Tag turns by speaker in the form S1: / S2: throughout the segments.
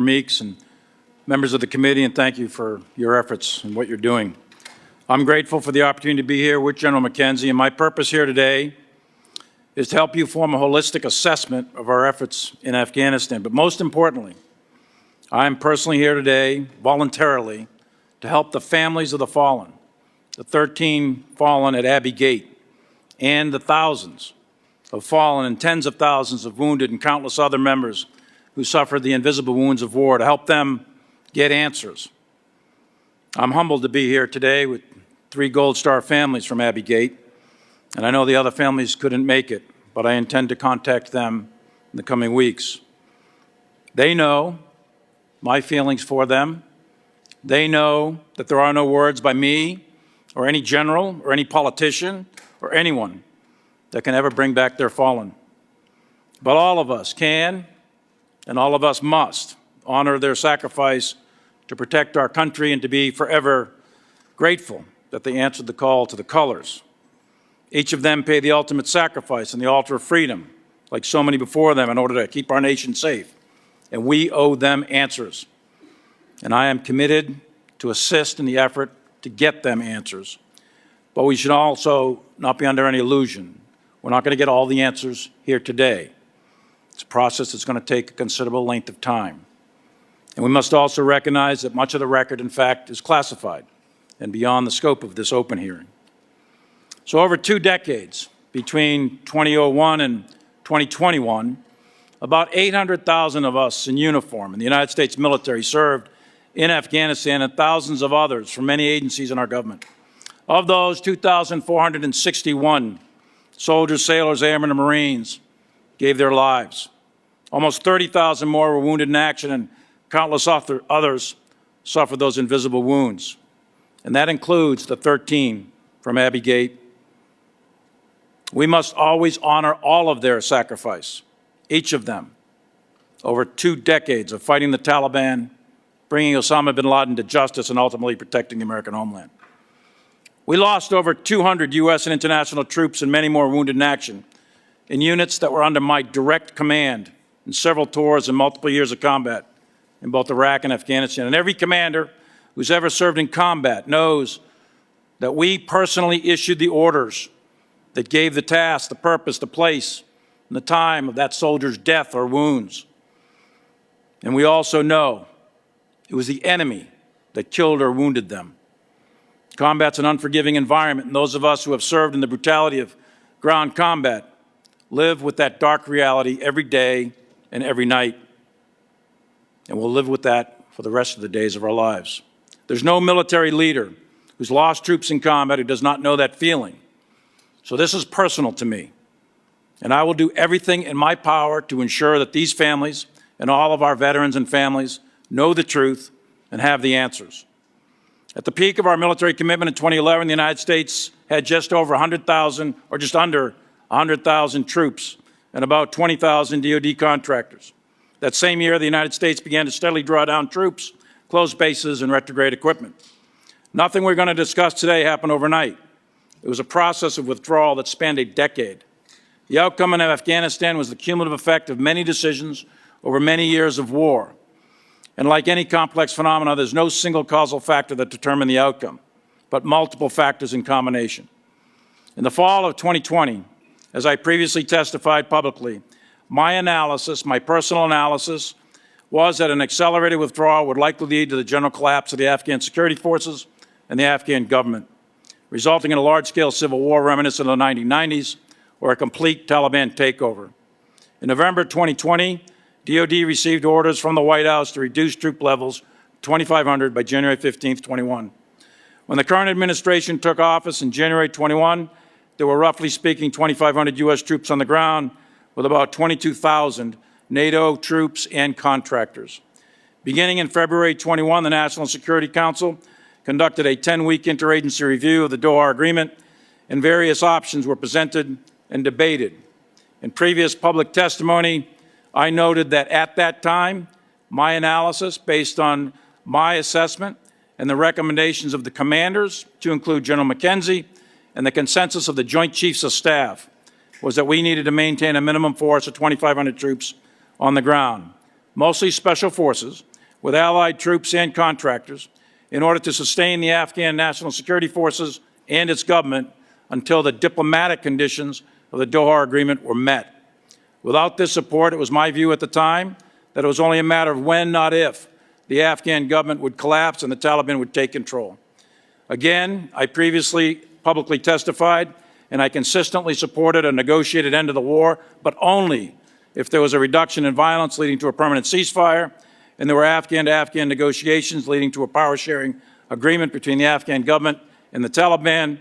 S1: Meeks and members of the committee, and thank you for your efforts and what you're doing. I'm grateful for the opportunity to be here with General McKenzie, and my purpose here today is to help you form a holistic assessment of our efforts in Afghanistan. But most importantly, I am personally here today, voluntarily, to help the families of the fallen, the 13 fallen at Abbey Gate, and the thousands of fallen and tens of thousands of wounded and countless other members who suffered the invisible wounds of war, to help them get answers. I'm humbled to be here today with 3 Gold Star families from Abbey Gate, and I know the other families couldn't make it, but I intend to contact them in the coming weeks. They know my feelings for them. They know that there are no words by me or any general or any politician or anyone that can ever bring back their fallen. But all of us can, and all of us must honor their sacrifice to protect our country and to be forever grateful that they answered the call to the colors. Each of them paid the ultimate sacrifice on the altar of freedom, like so many before them, in order to keep our nation safe. And we owe them answers. And I am committed to assist in the effort to get them answers. But we should also not be under any illusion. We're not going to get all the answers here today. It's a process that's going to take a considerable length of time. And we must also recognize that much of the record, in fact, is classified and beyond the scope of this open hearing. So over 2 decades, between 2001 and 2021, about 800,000 of us in uniform in the United States military served in Afghanistan, and thousands of others from many agencies in our government. Of those, 2,461 soldiers, sailors, airmen, and Marines gave their lives. Almost 30,000 more were wounded in action, and countless others suffered those invisible wounds. And that includes the 13 from Abbey Gate. We must always honor all of their sacrifice, each of them, over 2 decades of fighting the Taliban, bringing Osama bin Laden to justice, and ultimately protecting the American homeland. We lost over 200 U.S. and international troops and many more wounded in action in units that were under my direct command in several tours and multiple years of combat in both Iraq and Afghanistan. And every commander who's ever served in combat knows that we personally issued the orders that gave the task, the purpose, the place, and the time of that soldier's death or wounds. And we also know it was the enemy that killed or wounded them. Combat's an unforgiving environment, and those of us who have served in the brutality of ground combat live with that dark reality every day and every night. And we'll live with that for the rest of the days of our lives. There's no military leader who's lost troops in combat who does not know that feeling. So this is personal to me. And I will do everything in my power to ensure that these families and all of our veterans and families know the truth and have the answers. At the peak of our military commitment in 2011, the United States had just over 100,000, or just under 100,000 troops and about 20,000 DoD contractors. That same year, the United States began to steadily draw down troops, close bases, and retrograde equipment. Nothing we're going to discuss today happened overnight. It was a process of withdrawal that spanned a decade. The outcome in Afghanistan was the cumulative effect of many decisions over many years of war. And like any complex phenomena, there's no single causal factor that determined the outcome, but multiple factors in combination. In the fall of 2020, as I previously testified publicly, my analysis, my personal analysis, was that an accelerated withdrawal would likely lead to the general collapse of the Afghan security forces and the Afghan government, resulting in a large-scale civil war reminiscent of the 1990s or a complete Taliban takeover. In November 2020, DoD received orders from the White House to reduce troop levels to 2,500 by January 15, 21. When the current administration took office in January 21, there were, roughly speaking, 2,500 U.S. troops on the ground, with about 22,000 NATO troops and contractors. Beginning in February 21, the National Security Council conducted a 10-week interagency review of the Doha Agreement, and various options were presented and debated. In previous public testimony, I noted that at that time, my analysis, based on my assessment and the recommendations of the commanders, to include General McKenzie, and the consensus of the Joint Chiefs of Staff, was that we needed to maintain a minimum force of 2,500 troops on the ground, mostly special forces, with allied troops and contractors in order to sustain the Afghan National Security Forces and its government until the diplomatic conditions of the Doha Agreement were met. Without this support, it was my view at the time that it was only a matter of when, not if, the Afghan government would collapse and the Taliban would take control. Again, I previously publicly testified, and I consistently supported a negotiated end to the war, but only if there was a reduction in violence leading to a permanent ceasefire, and there were Afghan-to-Afghan negotiations leading to a power-sharing agreement between the Afghan government and the Taliban.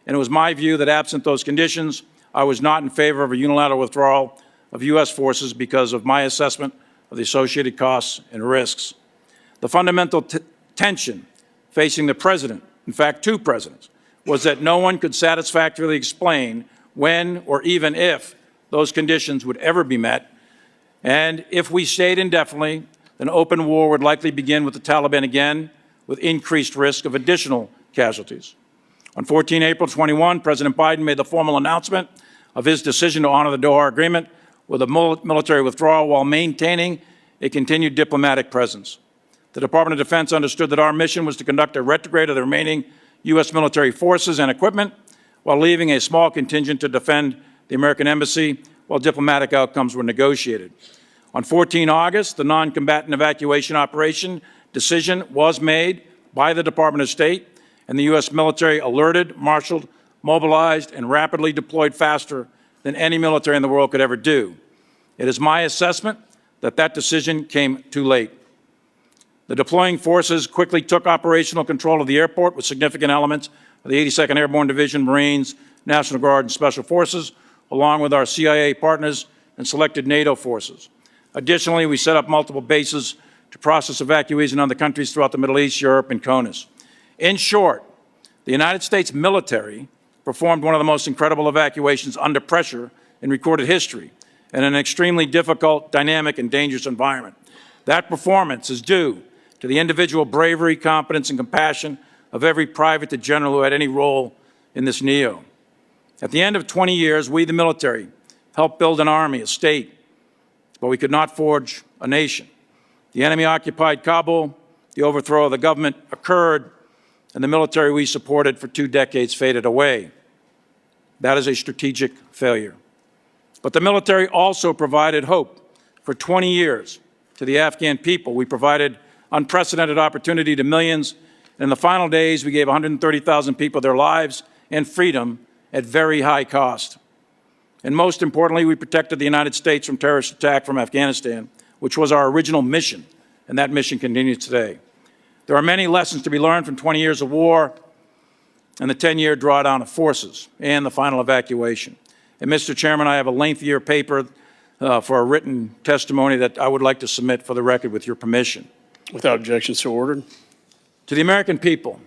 S1: And it was my view that absent those conditions, I was not in favor of a unilateral withdrawal of U.S. forces because of my assessment of the associated costs and risks. The fundamental tension facing the president, in fact, two presidents, was that no one could satisfactorily explain when or even if those conditions would ever be met. And if we stayed indefinitely, then open war would likely begin with the Taliban again, with increased risk of additional casualties. On 14 April 21, President Biden made the formal announcement of his decision to honor the Doha Agreement with a military withdrawal while maintaining a continued diplomatic presence. The Department of Defense understood that our mission was to conduct a retrograde of the remaining U.S. military forces and equipment while leaving a small contingent to defend the American embassy while diplomatic outcomes were negotiated. On 14 August, the non-combatant evacuation operation decision was made by the Department of State, and the U.S. military alerted, marshaled, mobilized, and rapidly deployed faster than any military in the world could ever do. It is my assessment that that decision came too late. The deploying forces quickly took operational control of the airport with significant elements of the 82nd Airborne Division, Marines, National Guard, and Special Forces, along with our CIA partners and selected NATO forces. Additionally, we set up multiple bases to process evacuees in other countries throughout the Middle East, Europe, and CONUS. In short, the United States military performed one of the most incredible evacuations under pressure in recorded history in an extremely difficult, dynamic, and dangerous environment. That performance is due to the individual bravery, competence, and compassion of every private to general who had any role in this NEO. At the end of 20 years, we, the military, helped build an army, a state, but we could not forge a nation. The enemy occupied Kabul, the overthrow of the government occurred, and the military we supported for 2 decades faded away. That is a strategic failure. But the military also provided hope for 20 years to the Afghan people. We provided unprecedented opportunity to millions. And in the final days, we gave 130,000 people their lives and freedom at very high cost. And most importantly, we protected the United States from terrorist attack from Afghanistan, which was our original mission, and that mission continues today. There are many lessons to be learned from 20 years of war and the 10-year drawdown of forces and the final evacuation. And Mr. Chairman, I have a lengthier paper for a written testimony that I would like to submit for the record with your permission.
S2: Without objection, so ordered.
S1: To the American people,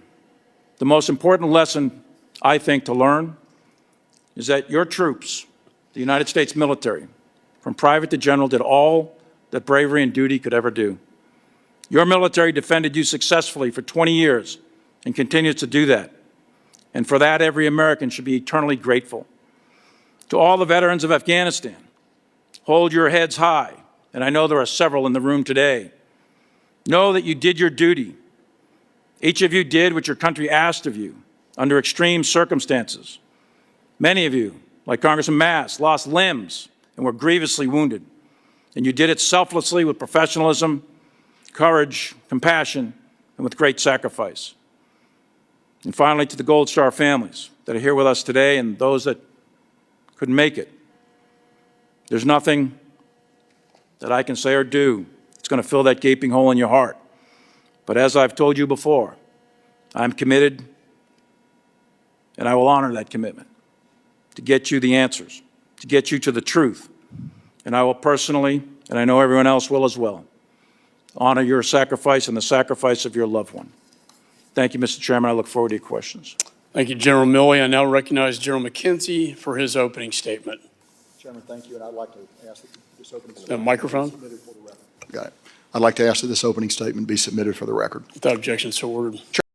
S1: the most important lesson, I think, to learn is that your troops, the United States military, from private to general, did all that bravery and duty could ever do. Your military defended you successfully for 20 years and continues to do that. And for that, every American should be eternally grateful. To all the veterans of Afghanistan, hold your heads high, and I know there are several in the room today. Know that you did your duty. Each of you did what your country asked of you under extreme circumstances. Many of you, like Congressman Mass, lost limbs and were grievously wounded. And you did it selflessly with professionalism, courage, compassion, and with great sacrifice. And finally, to the Gold Star families that are here with us today and those that couldn't make it, there's nothing that I can say or do that's going to fill that gaping hole in your heart. But as I've told you before, I'm committed, and I will honor that commitment to get you the answers, to get you to the truth. And I will personally, and I know everyone else will as well, honor your sacrifice and the sacrifice of your loved one. Thank you, Mr. Chairman. I look forward to your questions.
S2: Thank you, General Milley. I now recognize General McKenzie for his opening statement.
S3: Chairman, thank you, and I'd like to ask that this opening statement
S2: microphone.
S3: be submitted for the record. Got it. I'd like to ask that this opening statement be submitted for the record.
S2: Without objection, so ordered.